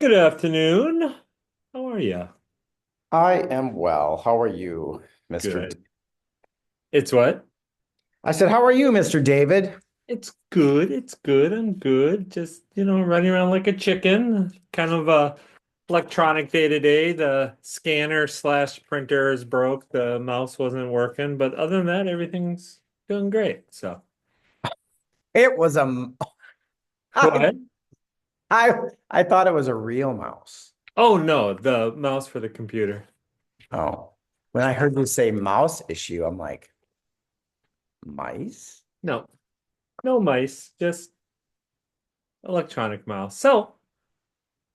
Good afternoon. How are you? I am well. How are you, Mr. Good. It's what? I said, how are you, Mr. David? It's good. It's good. I'm good. Just, running around like a chicken. Kind of a electronic day to day. The scanner slash printer is broke. The mouse wasn't working. But other than that, everything's doing great. So, It was I, what? I, I thought it was a real mouse. Oh no, the mouse for the computer. Oh, when I heard you say mouse issue, I'm like, mice? No, no mice, just electronic mouse. So,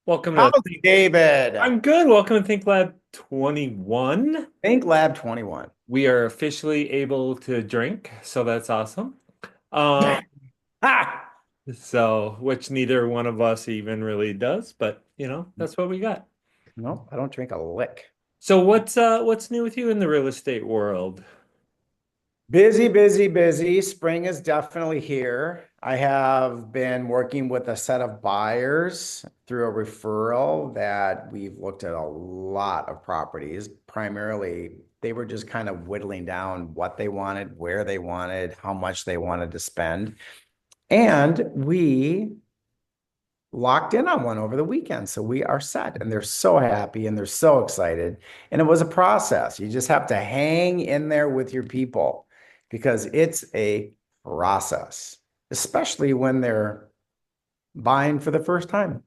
welcome How's to Think. David? I'm good. Welcome to Think Lab 21. Think Lab 21. We are officially able to drink, so that's awesome. Um, Ha! so which neither one of us even really does, but that's what we got. No, I don't drink a lick. So what's new with you in the real estate world? Busy, busy, busy. Spring is definitely here. I have been working with a set of buyers through a referral that we've looked at a lot of properties. Primarily, they were just kind of whittling down what they wanted, where they wanted, how much they wanted to spend. And we locked in on one over the weekend. So we are set and they're so happy and they're so excited. And it was a process. You just have to hang in there with your people because it's a process, especially when they're buying for the first time.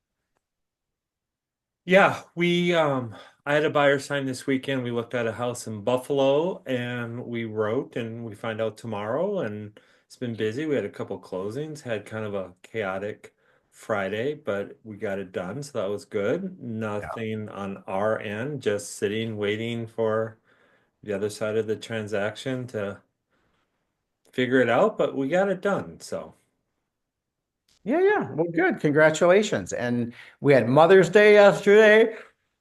Yeah, we I had a buyer sign this weekend. We looked at a house in Buffalo and we wrote and we find out tomorrow and it's been busy. We had a couple closings, had kind of a chaotic Friday, but we got it done, so that was good. Yeah. Nothing on our end, just sitting waiting for the other side of the transaction to figure it out, but we got it done. So, Yeah, yeah. Well, good. Congratulations. And we had Mother's Day yesterday.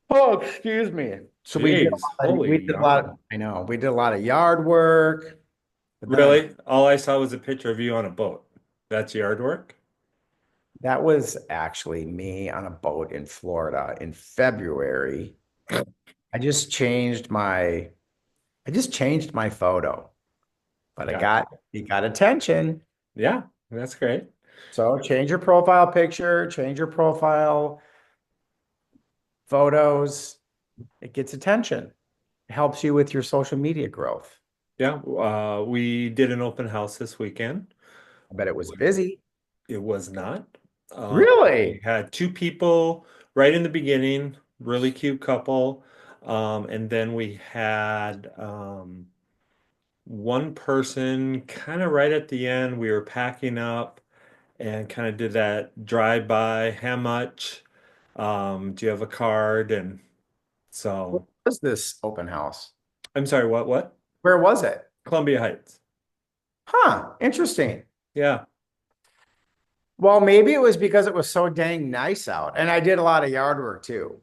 Oh, excuse me. So geez, holy we did a lot yarn. I know, we did a lot of yard work, but then Really? All I saw was a picture of you on a boat. That's yard work? that was actually me on a boat in Florida in February. I just changed my I just changed my photo, but Gotcha. it got attention. Yeah, that's great. So change your profile picture, change your profile photos. It gets attention. It helps you with your social media growth. Yeah, we did an open house this weekend. I bet it was busy. It was not. We Really? had two people right in the beginning, really cute couple. And then we had one person kind of right at the end. We were packing up and kind of did that drive-by. How much? Do you have a card? And What so, was this open house? I'm sorry, what? Where was it? Columbia Heights. Huh, interesting. Yeah. Well, maybe it was because it was so dang nice out. And I did a lot of yard work too.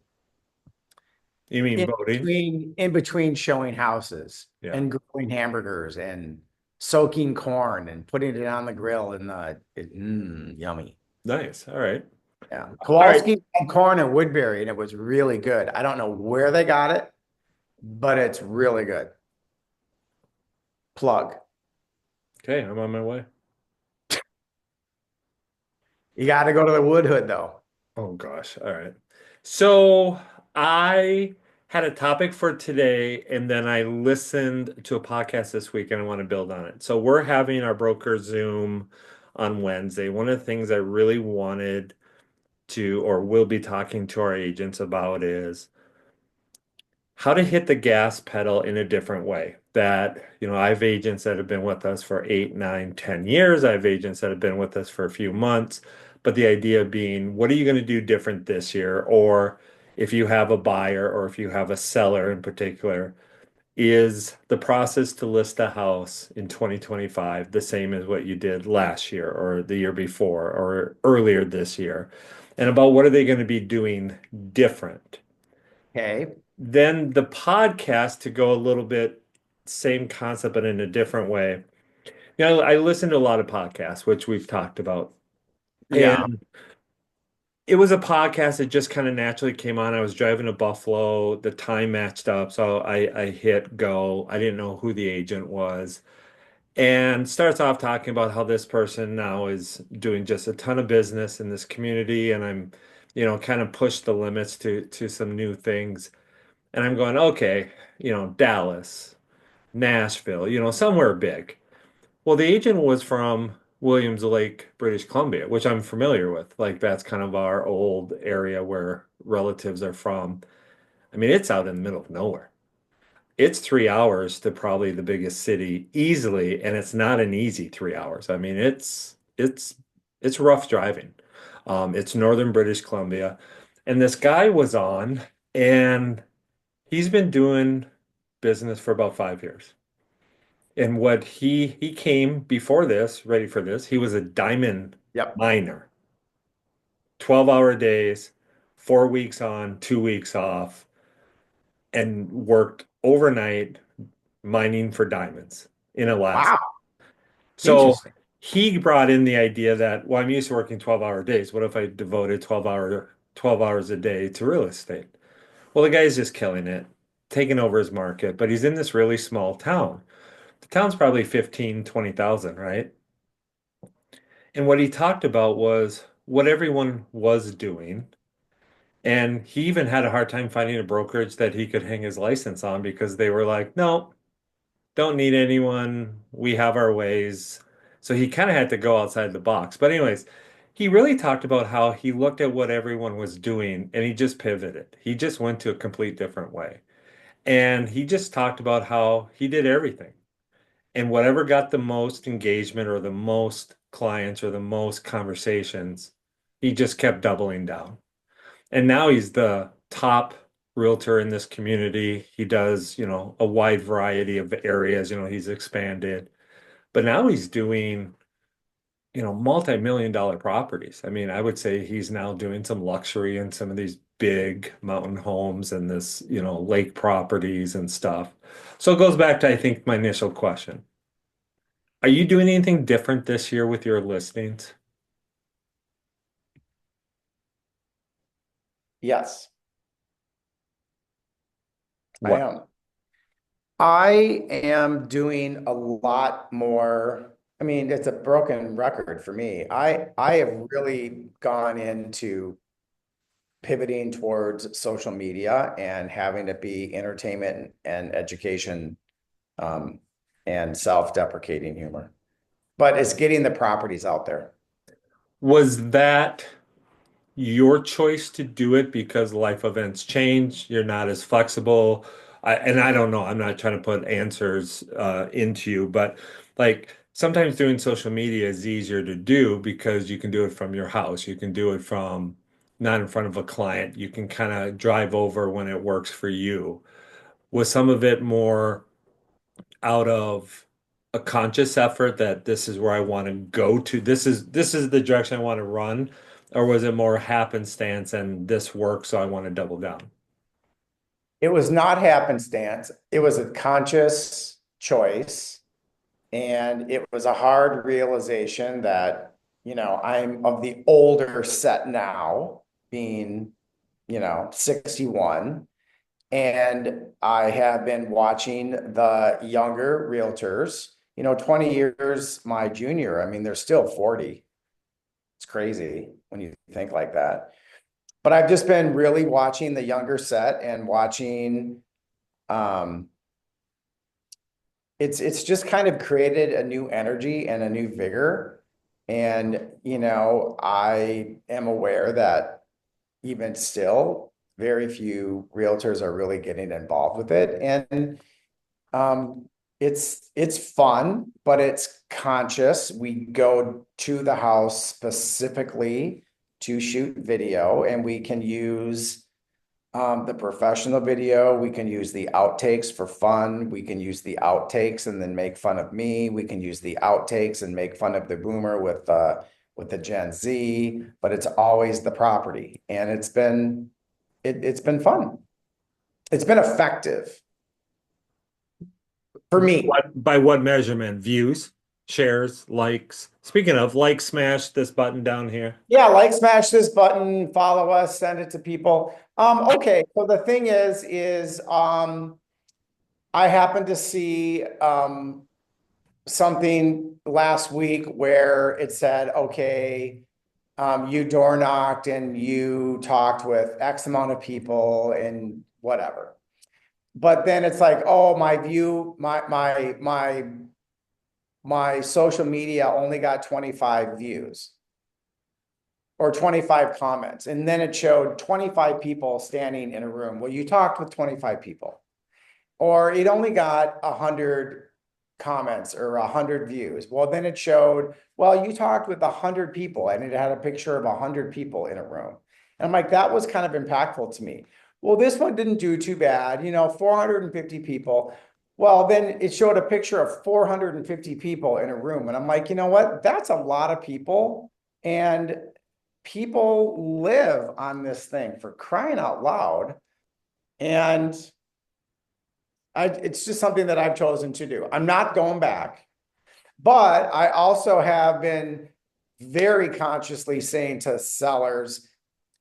You mean boating? In between showing houses Yeah. and grilling hamburgers and soaking corn and putting it on the grill and yummy. Nice. All right. Yeah. All right. Kowalski had corn and Woodbury and it was really good. I don't know where they got it, but it's really good. Plug. Okay, I'm on my way. You got to go to the Wood Hood though. Oh gosh. All right. So I had a topic for today, and then I listened to a podcast this week, and I want to build on it. So we're having our broker Zoom on Wednesday. One of the things I really wanted to, or will be talking to our agents about is how to hit the gas pedal in a different way. That, I have agents that have been with us for 8, 9, 10 years. I have agents that have been with us for a few months. But the idea being, what are you going to do different this year? Or if you have a buyer or if you have a seller in particular, is the process to list a house in 2025 the same as what you did last year or the year before or earlier this year? And about what are they going to be doing different? Okay. Then the podcast to go a little bit same concept but in a different way. I listen to a lot of podcasts, which we've talked about. Yeah. And it was a podcast that just kind of naturally came on. I was driving to Buffalo. The time matched up, so I hit go. I didn't know who the agent was. And starts off talking about how this person now is doing just a ton of business in this community, and I'm, kind of pushed the limits to some new things. And I'm going, okay, Dallas, Nashville, somewhere big. Well, the agent was from Williams Lake, British Columbia, which I'm familiar with. Like that's kind of our old area where relatives are from. I mean, it's out in the middle of nowhere. It's 3 hours to probably the biggest city easily, and it's not an easy 3 hours. I mean, it's rough driving. It's northern British Columbia, and this guy was on, and he's been doing business for about 5 years. And what he came before this, ready for this, he was a diamond Yep. miner, 12-hour days, 4 weeks on, 2 weeks off, and worked overnight mining for diamonds in Alaska. Wow. So Interesting. he brought in the idea that, well, I'm used to working 12-hour days. What if I devoted 12 hours a day to real estate? Well, the guy's just killing it, taking over his market, but he's in this really small town. The town's probably 15, 20,000, right? And what he talked about was what everyone was doing. And he even had a hard time finding a brokerage that he could hang his license on because they were like, no, don't need anyone. We have our ways. So he kind of had to go outside the box. But, anyways, he really talked about how he looked at what everyone was doing and he just pivoted. He just went to a complete different way. And he just talked about how he did everything. And whatever got the most engagement or the most clients or the most conversations, he just kept doubling down. And now he's the top realtor in this community. He does, a wide variety of areas, he's expanded. But now he's doing, multi-million dollar properties. I mean, I would say he's now doing some luxury in some of these big mountain homes and this, lake properties and stuff. So it goes back to, I think, my initial question. Are you doing anything different this year with your listings? Yes, I What? am. I am doing a lot more. I mean, it's a broken record for me. I have really gone into pivoting towards social media and having it be entertainment and education, um, and self-deprecating humor. But it's getting the properties out there. Was that your choice to do it because life events change? You're not as flexible. And I don't know. I'm not trying to put answers into you, but like sometimes doing social media is easier to do because you can do it from your house. You can do it from not in front of a client. You can kind of drive over when it works for you. Was some of it more out of a conscious effort that this is where I want to go to. This is the direction I want to run, or was it more happenstance and this works, so I want to double down? It was not happenstance. It was a conscious choice. And it was a hard realization that, I'm of the older set now, being, 61. And I have been watching the younger realtors, 20 years my junior. I mean, they're still 40. It's crazy when you think like that. But I've just been really watching the younger set and watching, um, it's just kind of created a new energy and a new vigor. And, I am aware that even still, very few realtors are really getting involved with it. And it's fun, but it's conscious. We go to the house specifically to shoot video, and we can use the professional video. We can use the outtakes for fun. We can use the outtakes and then make fun of me. We can use the outtakes and make fun of the boomer with the Gen Z, but it's always the property. And it's been fun. It's been effective for me. By what measurement? Views? shares, likes. Speaking of, like, smash this button down here. Yeah, like, smash this button, follow us, send it to people. Okay, so the thing is, I happened to see something last week where it said, okay, you door knocked and you talked with X amount of people and whatever. But then it's like, oh, my social media only got 25 views or 25 comments. And then it showed 25 people standing in a room. Well, you talked with 25 people. Or it only got 100 comments or 100 views. Well, then it showed, well, you talked with 100 people and it had a picture of 100 people in a room. And I'm like, that was kind of impactful to me. Well, this one didn't do too bad, 450 people. Well, then it showed a picture of 450 people in a room. And I'm like, you know what? That's a lot of people. And people live on this thing, for crying out loud. And it's just something that I've chosen to do. I'm not going back, but I also have been very consciously saying to sellers,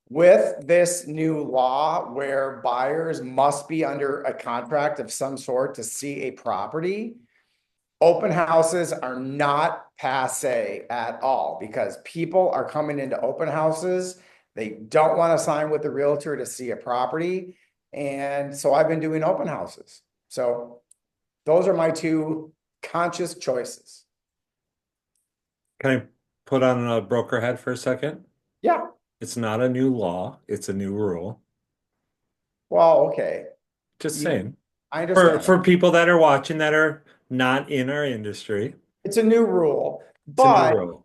with this new law where buyers must be under a contract of some sort to see a property, open houses are not passe at all, because people are coming into open houses. They don't want to sign with the realtor to see a property. And so I've been doing open houses. So those are my two conscious choices. Can I put on a broker hat for a second? Yeah. It's not a new law, it's a new rule. Well, okay. Just You, saying. I For understand that. for people that are watching that are not in our industry, It's a new rule, it's a new but rule.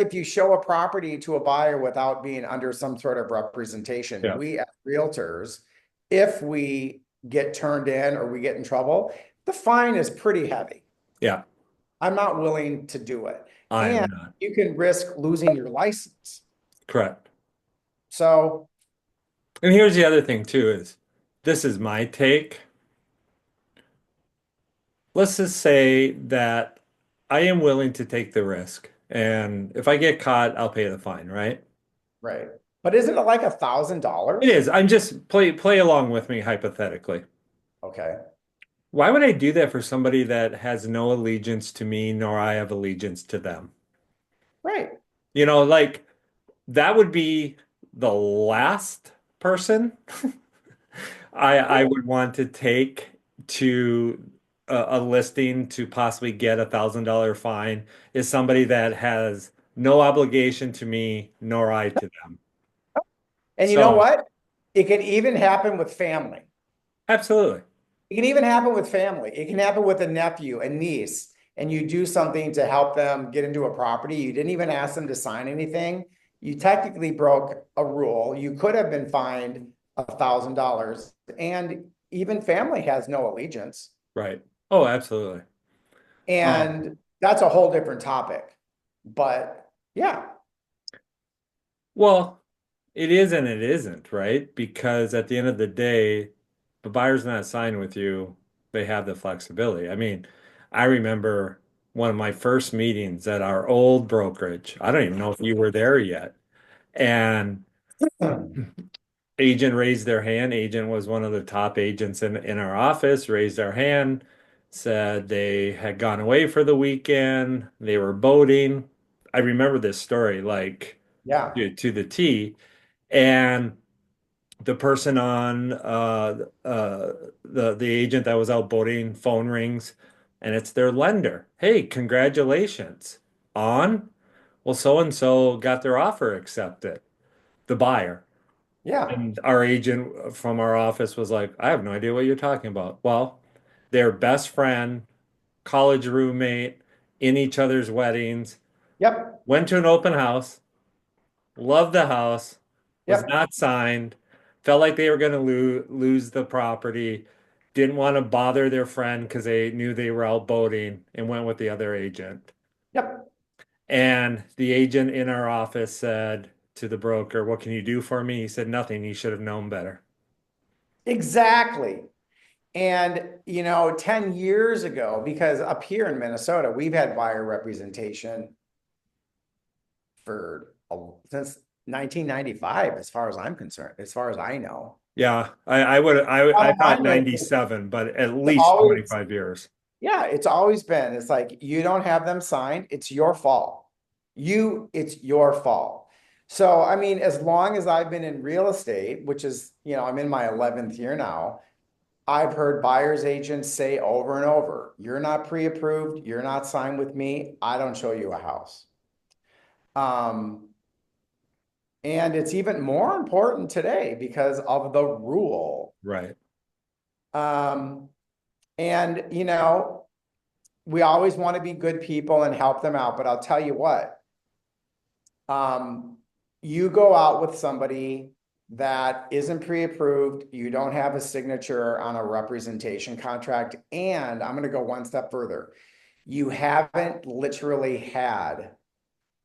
if you show a property to a buyer without being under some sort of representation, Yeah. we as realtors, if we get turned in or we get in trouble, the fine is pretty heavy. Yeah, I'm not willing to do it. I am And not. you can risk losing your license. Correct. So, And here's the other thing too is this is my take. Let's just say that I am willing to take the risk. And if I get caught, I'll pay the fine, right? right. But isn't it like It $1,000? is. I'm just play along with me hypothetically. Okay. Why would I do that for somebody that has no allegiance to me, nor I have allegiance to them? Right. Like that would be the last person I Right. would want to take to a listing to possibly get $1,000 fine is somebody that has no obligation to me, nor I to them. And you know So, what? It can even happen with family. absolutely. It can even happen with family. It can happen with a nephew, a niece, and you do something to help them get into a property. You didn't even ask them to sign anything. You technically broke a rule. You could have been fined $1,000. And even family has no allegiance. Right. Oh, absolutely. Um, And that's a whole different topic. But yeah, well, it is and it isn't, right? Because at the end of the day, the buyer's not signing with you, they have the flexibility. I mean, I remember one of my first meetings at our old brokerage. I don't even know if you were there yet. And agent raised their hand. Agent was one of the top agents in our office, raised their hand, said they had gone away for the weekend. They were boating. I remember this story like yeah, to the T. And the person on the agent that was out boating phone rings and it's their lender. Hey, congratulations. On? Well, so and so got their offer accepted, the buyer. yeah, And our agent from our office was like, I have no idea what you're talking about. Well, their best friend, college roommate, in each other's weddings, yep, went to an open house, loved the house, was yep, not signed, felt like they were going to lose the property, didn't want to bother their friend because they knew they were out boating and went with the other agent. yep. And the agent in our office said to the broker, what can you do for me? He said, nothing. You should have known better. Exactly. And, 10 years ago, because up here in Minnesota, we've had buyer representation for since 1995, as far as I'm concerned, as far as I know. Yeah, I Bottom thought line is, 97, but at it's least always, 25 years. yeah, it's always been, it's like, you don't have them signed, it's your fault. It's your fault. So, I mean, as long as I've been in real estate, which is, I'm in my 11th year now, I've heard buyer's agents say over and over, you're not pre-approved, you're not signed with me, I don't show you a house. Um, and it's even more important today because of the rule. Right. Um, and we always want to be good people and help them out, but I'll tell you what, um, you go out with somebody that isn't pre-approved, you don't have a signature on a representation contract, and I'm going to go one step further. You haven't literally had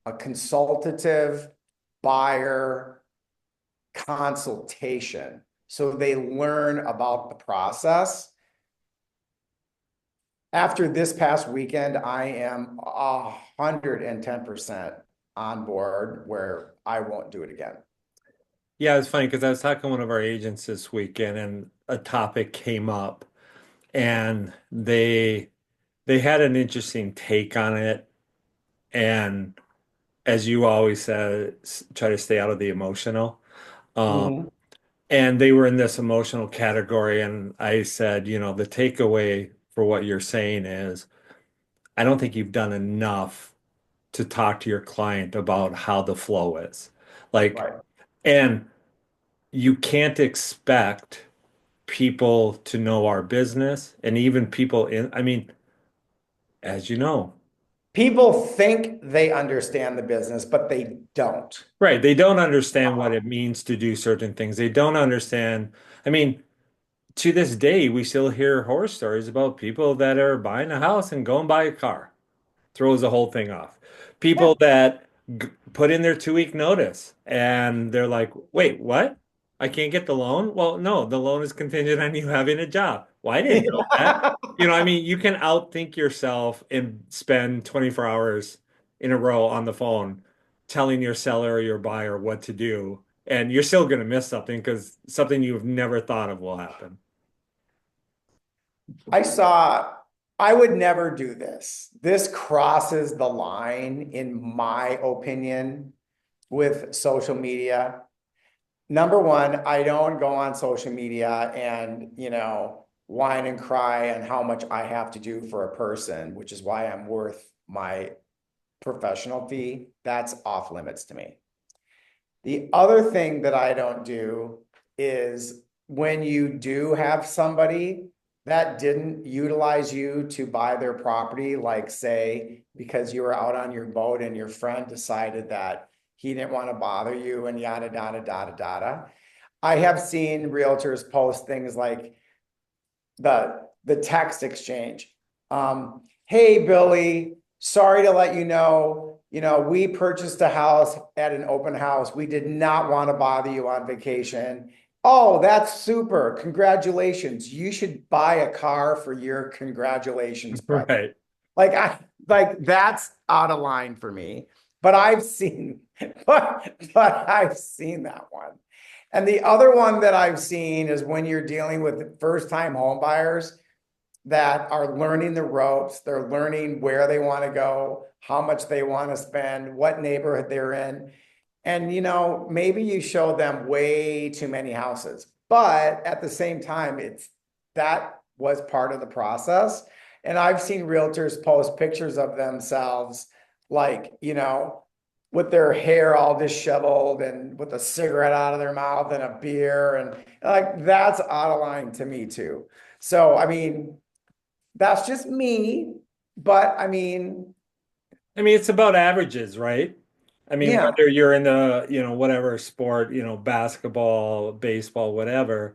a consultative buyer consultation. So they learn about the process. After this past weekend, I am 110% on board where I won't do it again. Yeah, it's funny because I was talking to one of our agents this weekend and a topic came up and they had an interesting take on it. And as you always said, try to stay out of the emotional. Um, Mhm. and they were in this emotional category. And I said, the takeaway for what you're saying is, I don't think you've done enough to talk to your client about how the flow is. Like, Right. and you can't expect people to know our business and even people I mean, as you know, People think they understand the business, but they don't. right, they don't understand what it means to do certain things. They don't understand. I mean, to this day, we still hear horror stories about people that are buying a house and go and buy a car. Throws the whole thing off. Yeah. People that put in their 2 week notice and they're like, wait, what? I can't get the loan? Well, no, the loan is contingent on you having a job. Well, I didn't know that. I mean, you can outthink yourself and spend 24 hours in a row on the phone telling your seller or your buyer what to do, and you're still going to miss something because something you've never thought of will happen. I saw, I would never do this. This crosses the line, in my opinion, with social media. Number one, I don't go on social media and, whine and cry on how much I have to do for a person, which is why I'm worth my professional fee. That's off limits to me. The other thing that I don't do is when you do have somebody that didn't utilize you to buy their property, like say, because you were out on your boat and your friend decided that he didn't want to bother you and yada, yada, yada, yada. I have seen realtors post things like the text exchange. Hey, Billy, sorry to let you know, we purchased a house at an open house. We did not want to bother you on vacation. Oh, that's super. Congratulations. You should buy a car for your congratulations present. Right. Like that's out of line for me. But I've seen, but I've seen that one. And the other one that I've seen is when you're dealing with first-time home buyers that are learning the ropes, they're learning where they want to go, how much they want to spend, what neighborhood they're in. And maybe you show them way too many houses, but at the same time, that was part of the process. And I've seen realtors post pictures of themselves like, with their hair all disheveled and with a cigarette out of their mouth and a beer. And like, that's out of line to me too. So, I mean, that's just me, but I mean, I mean, it's about averages, right? I mean, yeah. whether you're in the, whatever sport, basketball, baseball, whatever.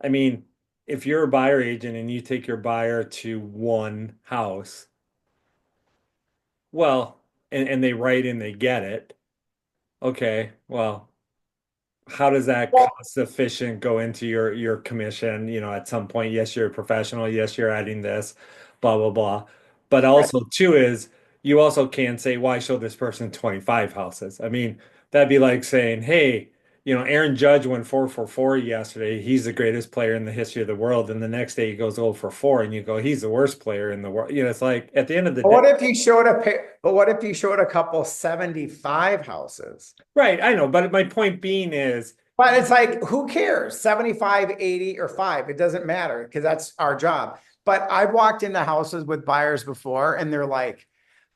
I mean, if you're a buyer agent and you take your buyer to one house, well, and they write and they get it, okay, well, how does that Well, cost efficient go into your commission? You know, at some point, yes, you're a professional, yes, you're adding this, blah blah blah. But right. also too is you also can't say, why show this person 25 houses? I mean, that'd be like saying, hey, you know, Aaron Judge went 4 for 4 yesterday. He's the greatest player in the history of the world. And the next day he goes 0 for 4, and you go, he's the worst player in the world. You know, it's like at the end of the But day, what if you showed but what if you showed a couple 75 houses? right? I know, but my point being is, But it's like, who cares? 75, 80, or 5. It doesn't matter because that's our job. But I've walked into houses with buyers before and they're like,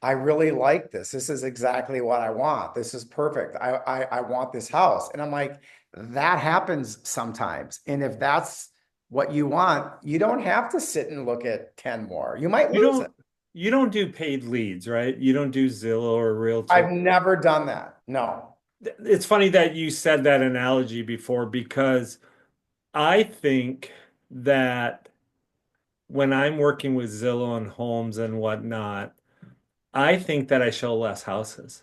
I really like this. This is exactly what I want. This is perfect. I want this house. And I'm like, that happens sometimes. And if that's what you want, you don't have to sit and look at 10 more. You might you lose it. don't you don't do paid leads, right? You don't do Zillow or I've Realtor. never done that. No. It's funny that you said that analogy before because I think that when I'm working with Zillow and homes and whatnot, I think that I show less houses.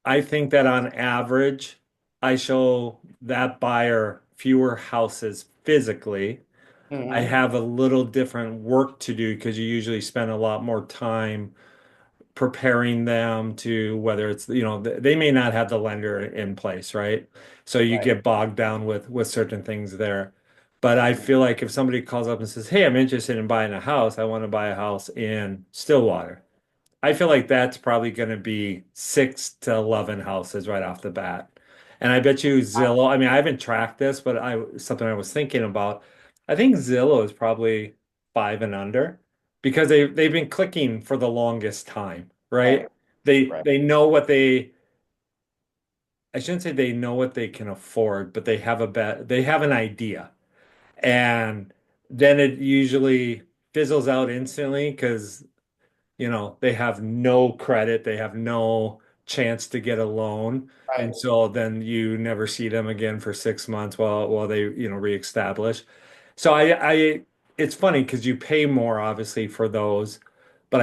I think that on average, I show that buyer fewer houses physically. I Mhm. have a little different work to do because you usually spend a lot more time preparing them to whether it's, you know, they may not have the lender in place, right? So you Right. get bogged down with certain things there. But I feel like if somebody calls up and says, "Hey, I'm interested in buying a house. I want to buy a house in Stillwater." I feel like that's probably going to be 6 to 11 houses right off the bat. And I bet you Zillow, I mean, I haven't tracked this, but something I was thinking about. I think Zillow is probably 5 and under because they've been clicking for the longest time, right? Right. Right. They know what they I shouldn't say they know what they can afford, but they have an idea. And then it usually fizzles out instantly because you know, they have no credit, they have no chance to get a loan. And Right. so then you never see them again for 6 months while they, you know, reestablish. So it's funny because you pay more obviously for those, but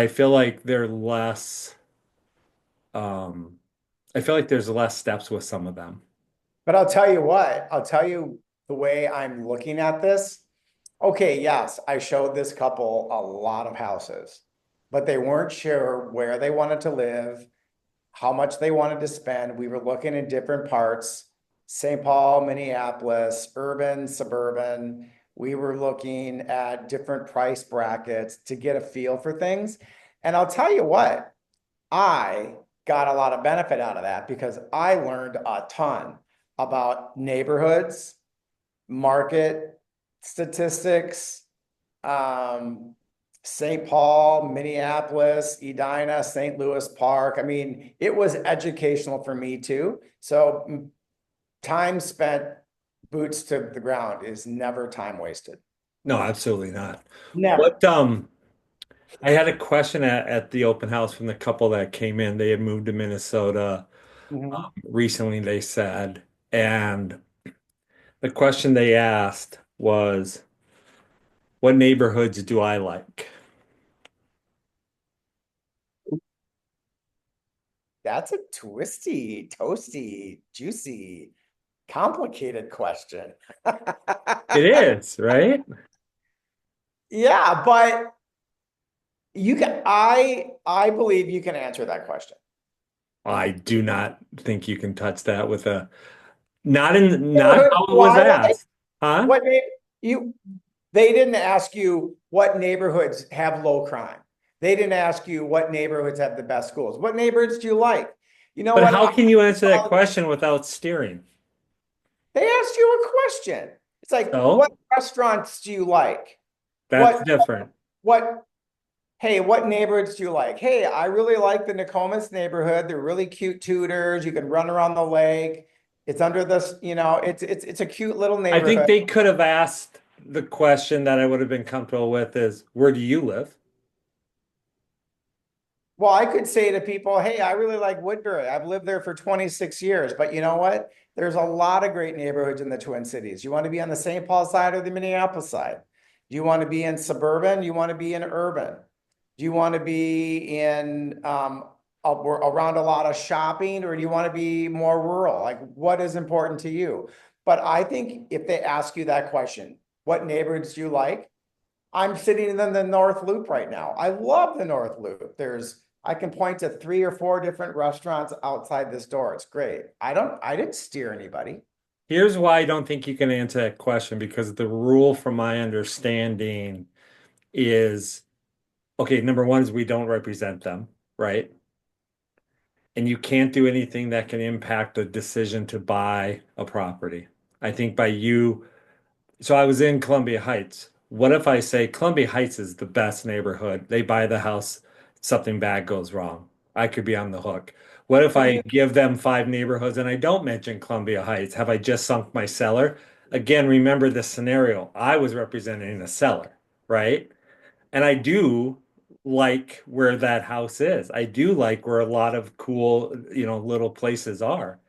um I feel like there's less steps with some of them. But I'll tell you what, I'll tell you the way I'm looking at this. Okay, yes, I showed this couple a lot of houses, but they weren't sure where they wanted to live, how much they wanted to spend. We were looking in different parts, St. Paul, Minneapolis, urban, suburban. We were looking at different price brackets to get a feel for things. And I'll tell you what, I got a lot of benefit out of that because I learned a ton about neighborhoods, market statistics, um, St. Paul, Minneapolis, Edina, St. Louis Park. I mean, it was educational for me too. So time spent boots to the ground is never time wasted. No, absolutely not. Never. What I had a question at the open house from the couple that came in. They had moved to Minnesota Mhm. recently, they said, and the question they asked was, what neighborhoods do I like? That's a twisty, toasty, juicy, complicated question. It is, right? Yeah, but I believe you can answer that question. I do not think you can touch that with a not in not Neighborhood how it do was I like? asked. Huh? What name you they didn't ask you what neighborhoods have low crime. They didn't ask you what neighborhoods have the best schools. What neighborhoods do you like? You know But what? how can you answer that question without steering? They asked you a question. It's like, what So restaurants do you like? that's What different. what Hey, what neighborhoods do you like? Hey, I really like the Nokomis neighborhood. They're really cute tutors. You can run around the lake. It's under this, it's a cute little I think neighborhood. they could have asked the question that I would have been comfortable with is, where do you live? Well, I could say to people, hey, I really like Woodbury. I've lived there for 26 years, but you know what? There's a lot of great neighborhoods in the Twin Cities. You want to be on the St. Paul side or the Minneapolis side? Do you want to be in suburban? You want to be in urban? Do you want to be in around a lot of shopping, or do you want to be more rural? Like, what is important to you? But I think if they ask you that question, what neighborhoods do you like? I'm sitting in the North Loop right now. I love the North Loop. I can point to 3 or 4 different restaurants outside this door. It's great. I didn't steer anybody. Here's why I don't think you can answer that question because the rule, from my understanding, is okay, number one is we don't represent them, right? And you can't do anything that can impact a decision to buy a property. I think by you, so I was in Columbia Heights. What if I say Columbia Heights is the best neighborhood? They buy the house, something bad goes wrong. I could be on the hook. What if I I mean, give them 5 neighborhoods and I don't mention Columbia Heights? Have I just sunk my seller? Again, remember this scenario. I was representing a seller, right? And I do like where that house is. I do like where a lot of cool, little places are.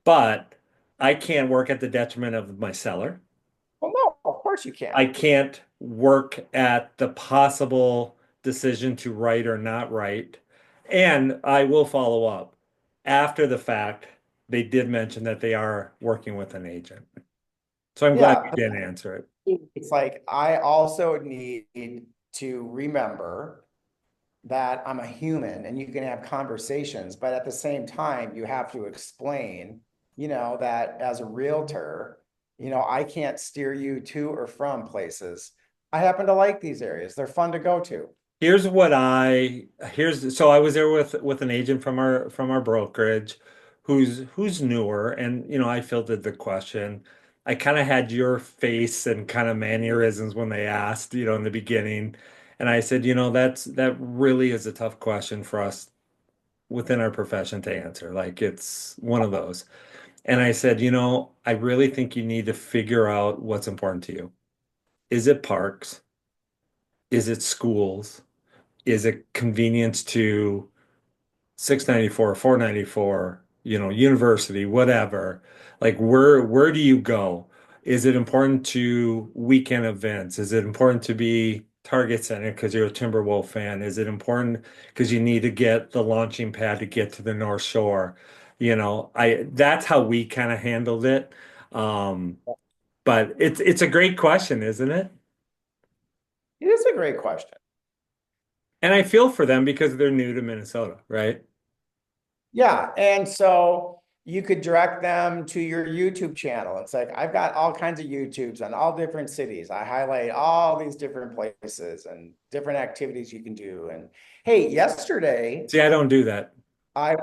But I can't work at the detriment of my seller. well, no, of course you can't. I can't work at the possible decision to write or not write. And I will follow up. After the fact, they did mention that they are working with an agent. So I'm glad Yeah, you didn't answer it. it's like I also need to remember that I'm a human and you can have conversations, but at the same time, you have to explain, that as a realtor, I can't steer you to or from places. I happen to like these areas. They're fun to go to. Here's what I here's so I was there with an agent from our brokerage who's newer, and I fielded the question. I kind of had your face and kind of mannerisms when they asked, in the beginning. And I said, that really is a tough question for us within our profession to answer. Like it's one of those. And I said, I really think you need to figure out what's important to you. Is it parks? Is it schools? Is it convenience to 694, 494, university, whatever? Like where do you go? Is it important to weekend events? Is it important to be Target Center because you're a Timberwolf fan? Is it important because you need to get the launching pad to get to the North Shore? I that's how we kind of handled it. Um, but it's a great question, isn't it? It is a great question. And I feel for them because they're new to Minnesota, right? Yeah. And so you could direct them to your YouTube channel. It's like, I've got all kinds of YouTubes on all different cities. I highlight all these different places and different activities you can do. And hey, yesterday, See, I don't do that. I,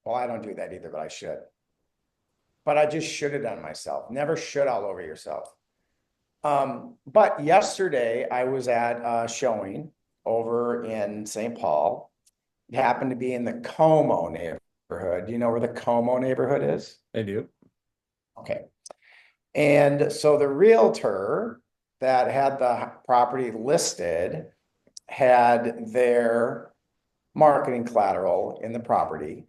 well, I don't do that either, but I should. But I just should have done myself. Never should all over yourself. But yesterday I was at a showing over in St. Paul. It happened to be in the Como neighborhood. Do you know where the Como neighborhood is? I do. Okay. And so the realtor that had the property listed had their marketing collateral in the property.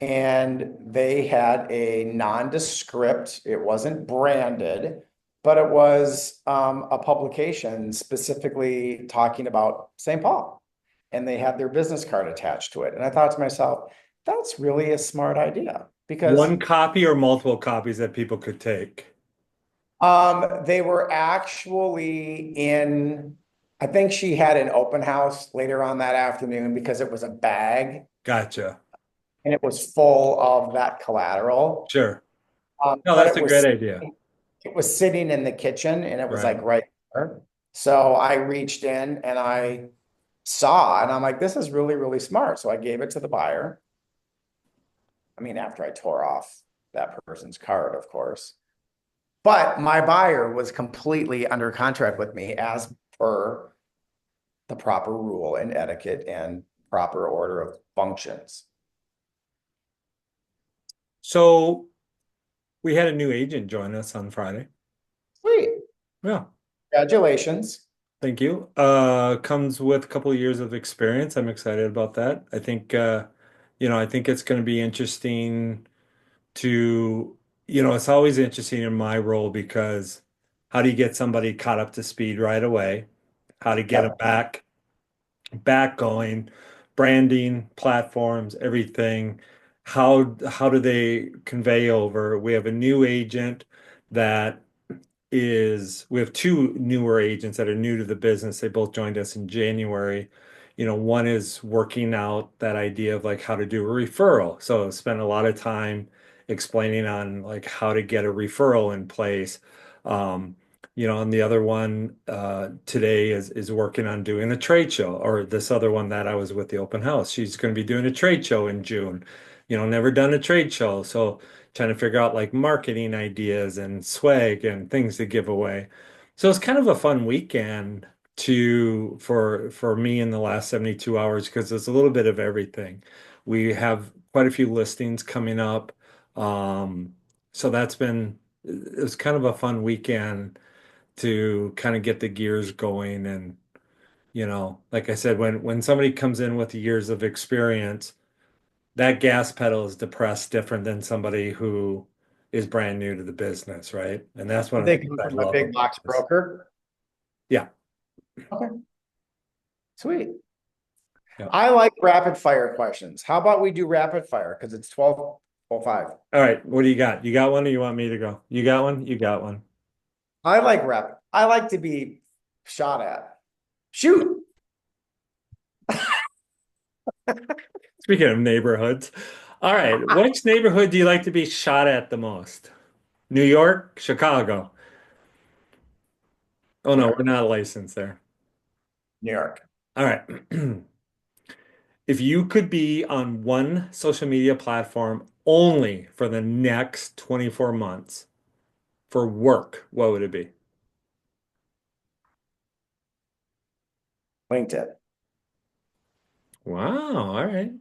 And they had a nondescript, it wasn't branded, but it was a publication specifically talking about St. Paul. And they had their business card attached to it. And I thought to myself, that's really a smart idea because One copy or multiple copies that people could take. they were actually in, I think she had an open house later on that afternoon because it was a bag Gotcha. and it was full of that collateral. Sure. No, But that's a great idea. it was sitting in the kitchen and it was Right. like right there. So I reached in and I saw, and I'm like, this is really, really smart. So I gave it to the buyer. I mean, after I tore off that person's card, of course. But my buyer was completely under contract with me as per the proper rule and etiquette and proper order of functions. So we had a new agent join us on Friday. Sweet. Yeah. Congratulations. Thank you. Comes with a couple of years of experience. I'm excited about that. I think I think it's going to be interesting to, it's always interesting in my role because how do you get somebody caught up to speed right away? How to get them Yep. back going, branding, platforms, everything. How do they convey over? We have a new agent that we have two newer agents that are new to the business. They both joined us in January. One is working out that idea of like how to do a referral. So spend a lot of time explaining on like how to get a referral in place. Um, and the other one today is working on doing a trade show, or this other one that I was with the open house. She's going to be doing a trade show in June. Never done a trade show. So trying to figure out like marketing ideas and swag and things to give away. So it's kind of a fun weekend for me in the last 72 hours because it's a little bit of everything. We have quite a few listings coming up. So it was kind of a fun weekend to kind of get the gears going. And, like I said, when somebody comes in with years of experience, that gas pedal is depressed different than somebody who is brand new to the business, right? And that's one of the They things come I from a love big about box this. broker. Yeah, Okay, sweet. yeah. I like rapid fire questions. How about we do rapid fire? Because it's 12:05. All right, what do you got? You got one, or you want me to go? You got one? You got one. I like rapid. I like to be shot at. Shoot. Speaking of neighborhoods, all right, which neighborhood do you like to be shot at the most? New York, Chicago? Oh New no, York. we're not licensed there. New York. All right. If you could be on one social media platform only for the next 24 months for work, what would it be? LinkedIn. Wow, all right.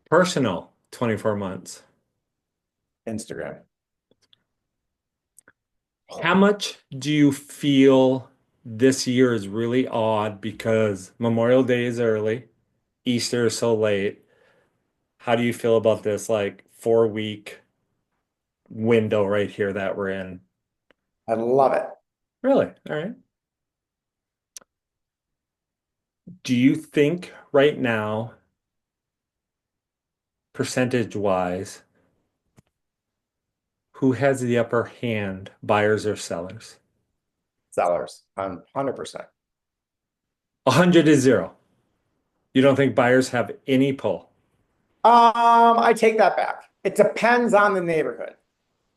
Personal, 24 months. Instagram. How much do you feel this year is really odd because Memorial Day is early, Easter is so late? How do you feel about this like 4 week window right here that we're in? I love it. Really? All right. Do you think right now, percentage wise, who has the upper hand, buyers or sellers? Sellers. 100%. 100 to 0. You don't think buyers have any pull? I take that back. It depends on the neighborhood.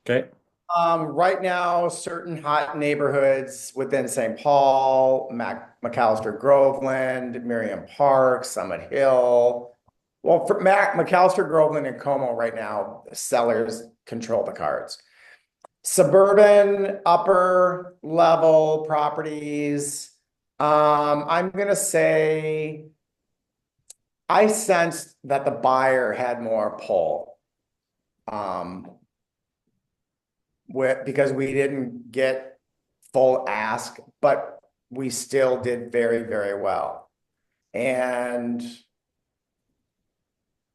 Okay. Right now, certain hot neighborhoods within St. Paul, McAllister Groveland, Miriam Park, Summit Hill. Well, for McAllister Groveland and Como right now, the sellers control the cards. Suburban, upper level properties. I'm gonna say I sensed that the buyer had more pull. Um, because we didn't get full ask, but we still did very, very well. And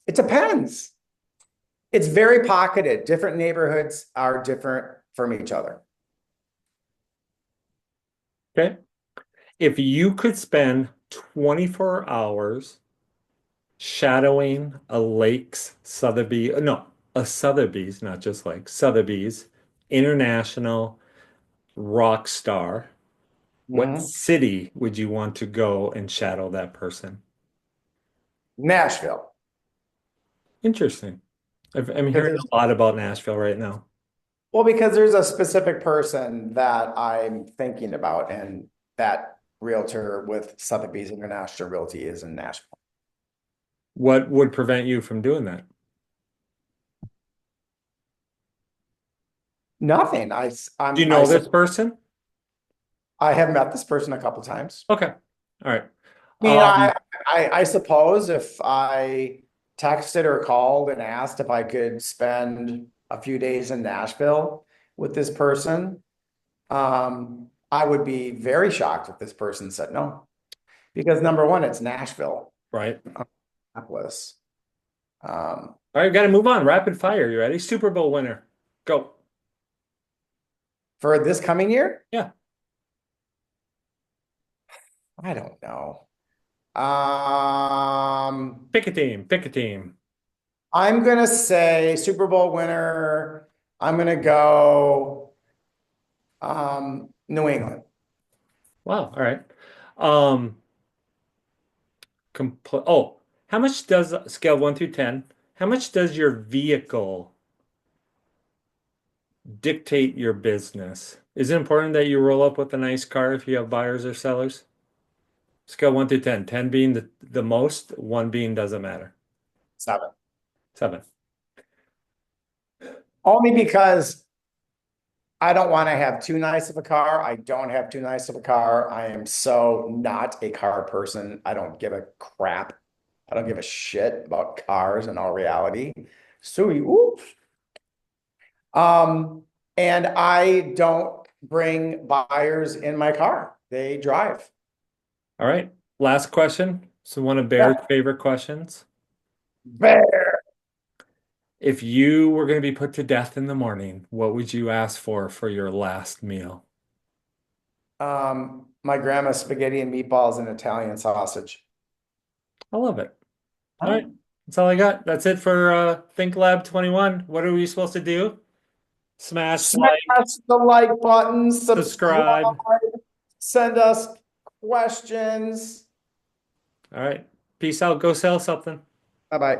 it depends. It's very pocketed. Different neighborhoods are different from each other. Okay. If you could spend 24 hours shadowing a Lakes Sotheby's, no, a Sotheby's, not just like Sotheby's, international rock star, what Mhm. city would you want to go and shadow that person? Nashville, Interesting. I'm because hearing there's a lot about Nashville right now. well, because there's a specific person that I'm thinking about, and that realtor with Sotheby's International Realty is in Nashville. What would prevent you from doing that? Nothing. Do you know this person? I have met this person a couple times. Okay. All right. I mean, Um, I suppose if I texted or called and asked if I could spend a few days in Nashville with this person, I would be very shocked if this person said no. Because number one, it's Nashville, right. Minneapolis. All right, got to move on. Rapid fire. You ready? Super Bowl winner. Go. For this coming year, Yeah. I don't know. Pick a team. Pick a team. I'm gonna say Super Bowl winner. I'm gonna go New England. Wow. All right. Um, oh, how much does scale 1 through 10? How much does your vehicle dictate your business? Is it important that you roll up with a nice car if you have buyers or sellers? Scale 1 through 10. 10 being the most, one being doesn't matter. 7. 7. Only because I don't want to have too nice of a car. I don't have too nice of a car. I am so not a car person. I don't give a crap. I don't give a shit about cars in all reality. So, oops. Um, and I don't bring buyers in my car. They drive. All right. Last question. So one of Bear's Yeah. favorite questions. Bear. If you were going to be put to death in the morning, what would you ask for your last meal? My grandma's spaghetti and meatballs and Italian sausage. I love it. All right. Huh? That's all I got. That's it for Think Lab 21. What are we supposed to do? Smash Smash like, the like button, subscribe, subscribe. send us questions. All right. Peace out. Go sell something. Bye bye.